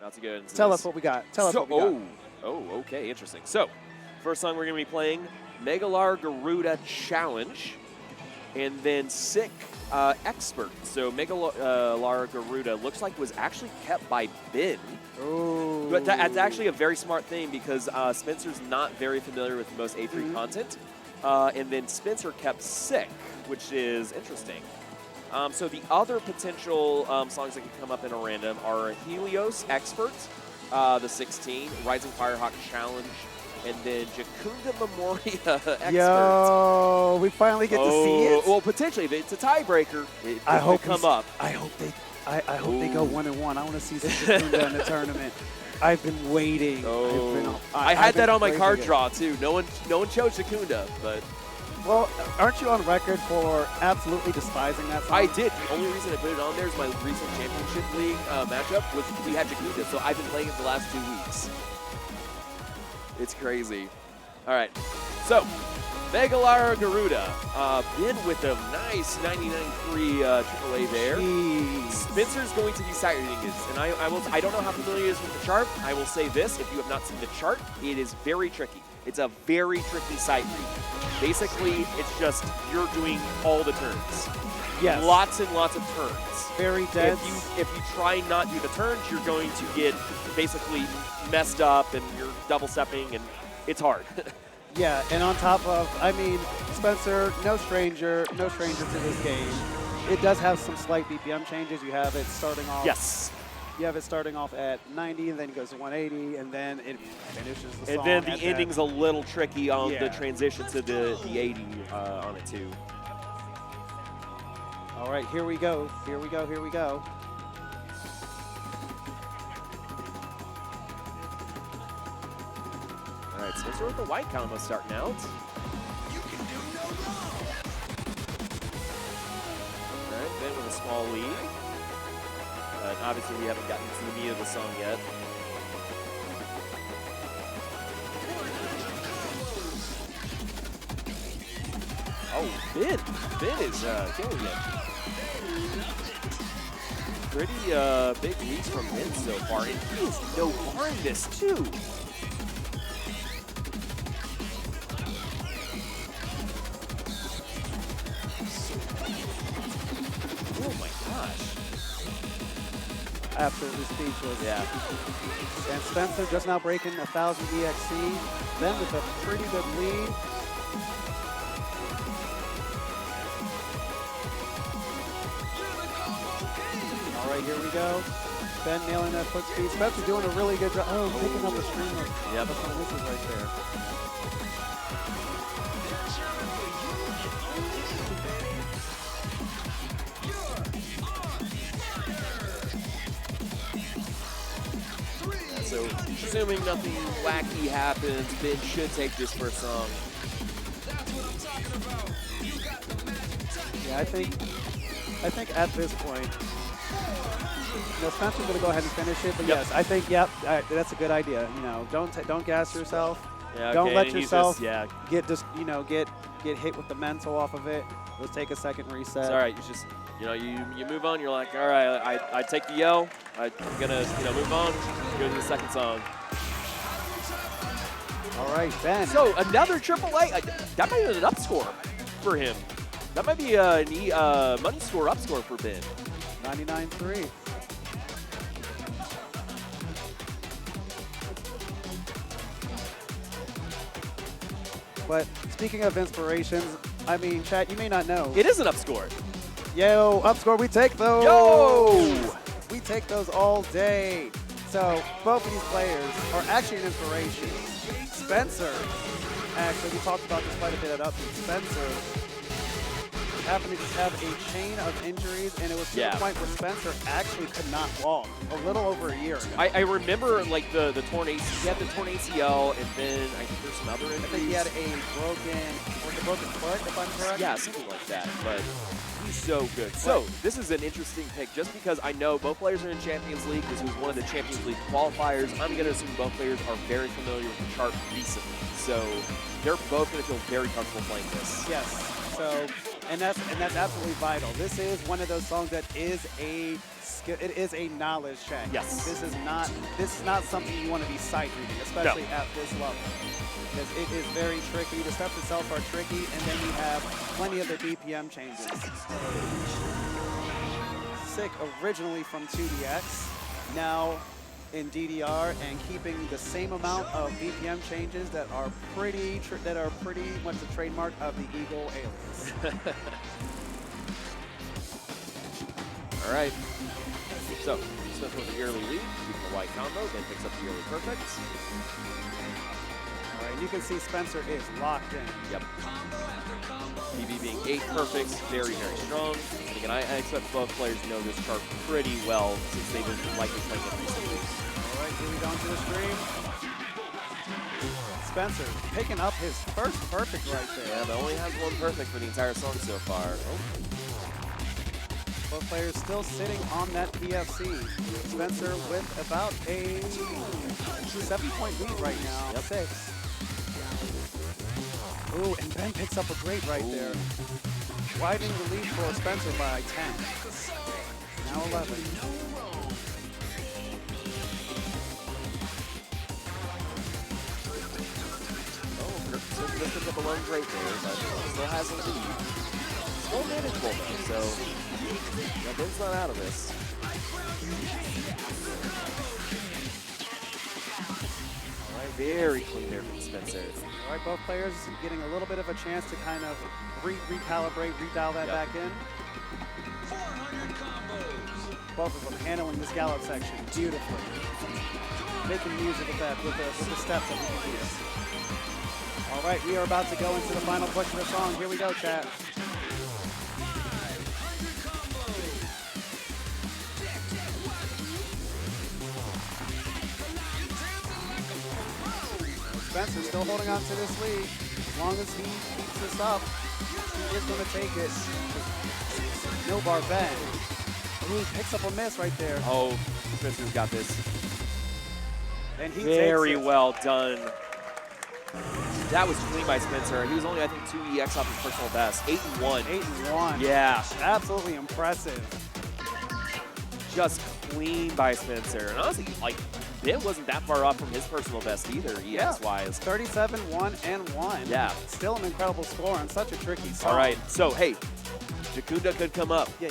Not to go into Tell this. us what we got. Tell us what we got. Oh, okay, interesting. So, first song we're going to be playing, Megalara Garuda Challenge, and then Sick Expert. So, Megalara Garuda looks like was actually kept by Ben. Ooh. But that's actually a very smart thing because Spencer's not very familiar with most A3 content. And then Spencer kept Sick, which is interesting. So the other potential songs that could come up in a random are Helios Expert, the 16, Rising Firehawk Challenge, and then Jucunda Memoria Expert. Yo, we finally get to see it. Well, potentially, if it's a tiebreaker, it I hope could come up. I hope they go 1-1. I want to see some Jucunda in the tournament. I've been waiting. I had that on my card draw too. No one chose Jucunda, but. Well, aren't you on record for absolutely despising that song? I did. The only reason I put it on there is my recent championship league matchup was we had Jucunda, so I've been playing it the last 2 weeks. It's crazy. All right, so Megalara Garuda, Ben with a nice 99.3 AAA there. Jeez. Spencer's going to be sight reading this, and I don't know how familiar he is with the chart. I will say this: if you have not seen the chart, it is very tricky. It's a very tricky sight read. Basically, it's just you're doing all the turns. Yes. Lots and lots of turns. Very dense. If you try not do the turns, you're going to get basically messed up and you're double stepping, and it's hard. Yeah, and on top of, I mean, Spencer, no stranger to this game. It does have some slight BPM changes. You have it starting off. Yes. You have it starting off at 90, and then it goes to 180, and then it finishes the song. And then the ending's a little tricky on the Yeah. transition to the 80 on it too. All right, here we go. Here we go. Here we go. All right, Spencer with the white combo starting out. You can do no wrong. All right, Ben with a small lead. But obviously we haven't gotten to the meat of the song yet. Oh, Ben is killing it. Pretty big leads from Ben so far, and he is no-barring this too. Oh my gosh. Absolutely speechless. Yeah. And Spencer just now breaking 1,000 EXC. Ben with a pretty good lead. All right, here we go. Ben nailing that foot speed. Spencer doing a really good job. Oh, picking up a stream of some misses right there. So, assuming nothing wacky happens, Ben should take this first song. Yeah, I think at this point, Spencer's gonna go ahead and finish it. But yes, I think that's a good idea. You know, don't gas yourself. Yeah, don't okay, let and he's yourself just, get hit with the mental off of it. Let's take a second reset. It's all right. You just you move on. You're like, all right, I take the yell. I'm gonna move on. Go to the second song. All right, Ben. So another AAA. That might be an up score for him. That might be a money score up score for Ben. 99.3. But speaking of inspirations, I mean, chat, you may not know. It is an up score. Yo, up score, we take those. Yo! We take those all day. So both of these players are actually an inspiration. Spencer, actually, we talked about this quite a bit at Upbeat. Spencer happened to just have a chain of injuries, and it was to the point where Spencer actually could not walk a little over a year ago. I remember like the torn ACL. He had the torn ACL, and then I think there's some other injuries. I think he had a broken foot, if I'm correct. Yeah, something like that. But he's so good. So this is an interesting pick, just because I know both players are in Champions League. This was one of the Champions League qualifiers. I'm going to assume both players are very familiar with the chart recently. So they're both going to feel very comfortable playing this. Yes. So, and that's absolutely vital. This is one of those songs that is a It is a knowledge check. Yes. This is not something you want to be sight reading, especially at this level. Because it is very tricky. The steps itself are tricky, and then you have plenty of the BPM changes. Sick originally from 2DX, now in DDR, and keeping the same amount of BPM changes that are pretty much the trademark of the Eagle alias. All right. So, Spencer with the early lead, keeping the white combo, then picks up the early perfect. All right, you can see Spencer is locked in. Yep. PB being 8 perfects, very, very strong. And again, I expect both players know this chart pretty well since they've been likely playing it recently. All right, here we go into the stream. Spencer picking up his first perfect right there. Yeah, but only has 1 perfect for the entire song so far. Oh. Both players still sitting on that PFC. Spencer with about a 7-point lead right now. Yep. 6. Ooh, and Ben picks up a great right there. Widening the lead for Spencer by 10. Now 11. Oh, so this picks up a lone great there, but still has a lead. Still manageable though, so yeah, Ben's not out of this. All right, very clean there from Spencer. All right, both players getting a little bit of a chance to kind of recalibrate, redial that back in. 400 combos. Both of them handling this gallop section beautifully. Making music with that, with the steps that we can hear. All right, we are about to go into the final push of the song. Here we go, chat. Spencer still holding on to this lead. As long as he keeps this up, he is going to take it. NoBarBen. Ooh, picks up a miss right there. Oh, Spencer's got this. And he Very takes it. well done. That was clean by Spencer. He was only, I think, 2 EX off his personal best. 8-1. 8-1. Yeah. Absolutely impressive. Just clean by Spencer. And honestly, like, Ben wasn't that far off from his personal best either, EX-wise. 37-1-1. Yeah. Still an incredible score on such a tricky song. All right, so, hey, Jucunda could come up. Yeah.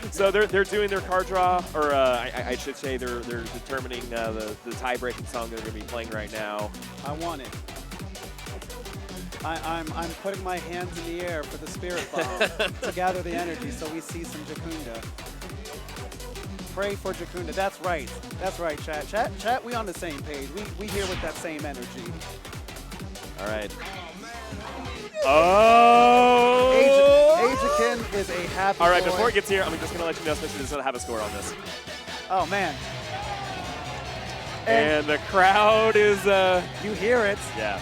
So they're doing their card draw, or I should say they're determining the tie-breaking song they're going to be playing right now. I want it. I'm putting my hands in the air for the spirit bomb to gather the energy so we see some Jucunda. Pray for Jucunda. That's right. That's right, chat. Chat, we on the same page. We here with that same energy. All right. Oh! Eijiken is a happy All right, boy. before it gets here, I'm just going to let you know Spencer does not have a score on this. Oh, man. And the crowd is... You hear it. Yeah.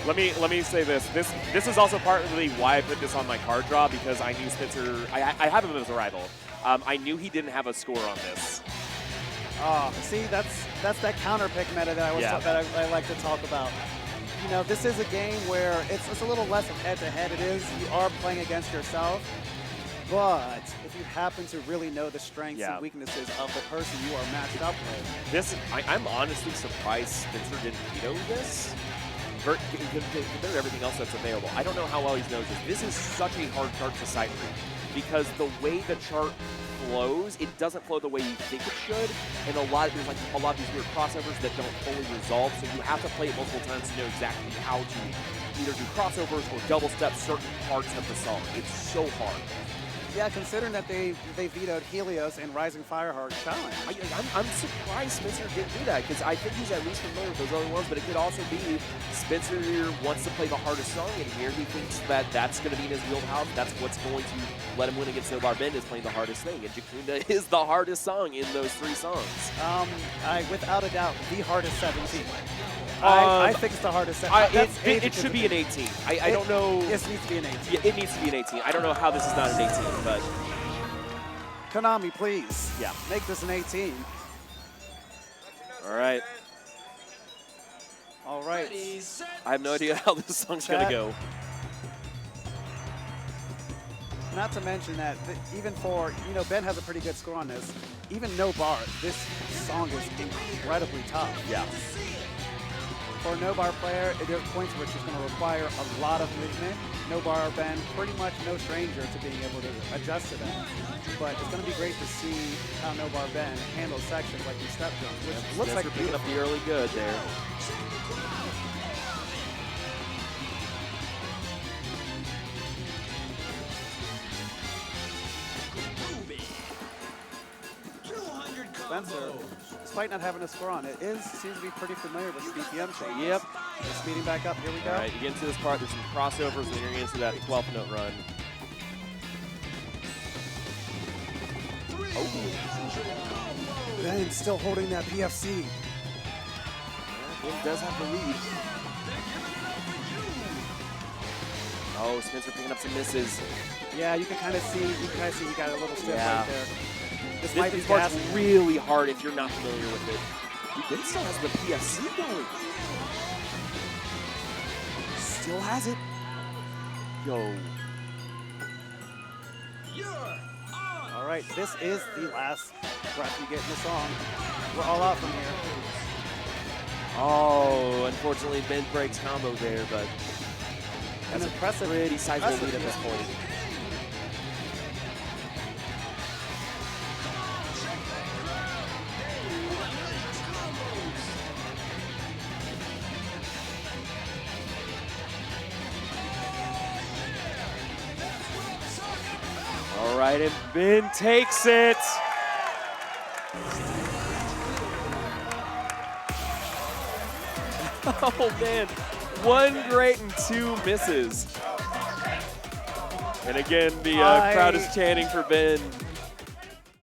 Let me say this. This is also partly why I put this on my card draw, because I knew Spencer... I have him as a rival. I knew he didn't have a score on this. Oh, see, that's that counter pick meta that I like to talk about. You know, this is a game where it's a little less of head-to-head. It is, you are playing against yourself. But if you happen to really know the strengths and weaknesses of the person you are matched up with. I'm honestly surprised Spencer didn't veto this. Consider everything else that's available. I don't know how well he knows this. This is such a hard chart to sight read, because the way the chart flows, it doesn't flow the way you think it should, and there's like a lot of these weird crossovers that don't fully resolve, so you have to play it multiple times to know exactly how to either do crossovers or double step certain parts of the song. It's so hard. Yeah, considering that they vetoed Helios and Rising Fireheart Challenge. I'm surprised Spencer didn't do that, because I think he's at least familiar with those other ones, but it could also be Spencer wants to play the hardest song in here. He thinks that that's going to be in his wheelhouse. That's what's going to let him win against NoBarBen, is playing the hardest thing. And Jucunda is the hardest song in those 3 songs. Without a doubt, the hardest 17. I think it's the hardest 17. It should be an 18. I don't know. It needs to be an 18. Yeah, it needs to be an 18. I don't know how this is not an 18, but... Konami, please. Yeah. Make this an 18. All right. All right. I have no idea how this song's going to go. Not to mention that even for, Ben has a pretty good score on this. Even no bar, this song is incredibly tough. Yeah. For a no-bar player, there's points where it's just going to require a lot of movement. NoBarBen, pretty much no stranger to being able to adjust to that. But it's going to be great to see how NoBarBen handles sections like these step jumps, which looks like picking up the early good there. Spencer, despite not having a score on it, seems to be pretty familiar with BPM changes. Yep. Just speeding back up. Here we go. All right, you get into this part. There's some crossovers, and then you're going to get into that 12th note run. Oh. Ben still holding that PFC. Ben does have the lead. Oh, Spencer picking up some misses. Yeah, you can kind of see. He got a little stiff right there. This might be part's really hard if you're not familiar with it. Ben still has the PFC going. Still has it. Yo. All right, this is the last breath you get in the song. We're all out from here. Oh, unfortunately, Ben breaks combo there, but An impressive, pretty sizable lead at this point. All right, and Ben takes it. Oh man, 1 great and 2 misses. And again, the crowd is chanting for Ben.